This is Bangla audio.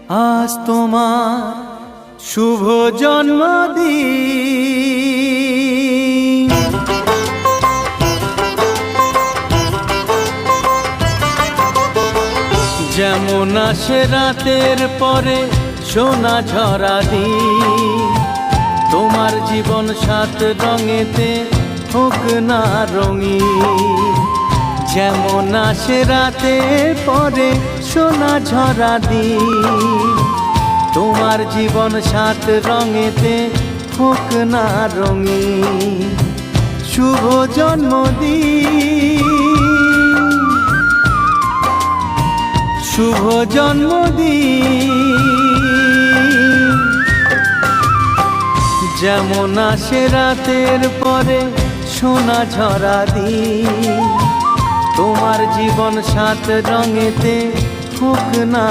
আজ তোমার শুভ জন্মদিন। যেমন আসে রাতের পরে সোনা ঝরা দিন, তোমার জীবন সাত রঙেতে হোক না রঙিন। যেমন আসে রাতের পরে সোনা ঝরা দিন, তোমার জীবন সাত রঙেতে হোক না রঙিন। শুভ জন্মদিন, শুভ জন্মদিন। যেমন আসে রাতের পরে সোনা ঝরা দিন, তোমার জীবন সাত রঙেতে হোক না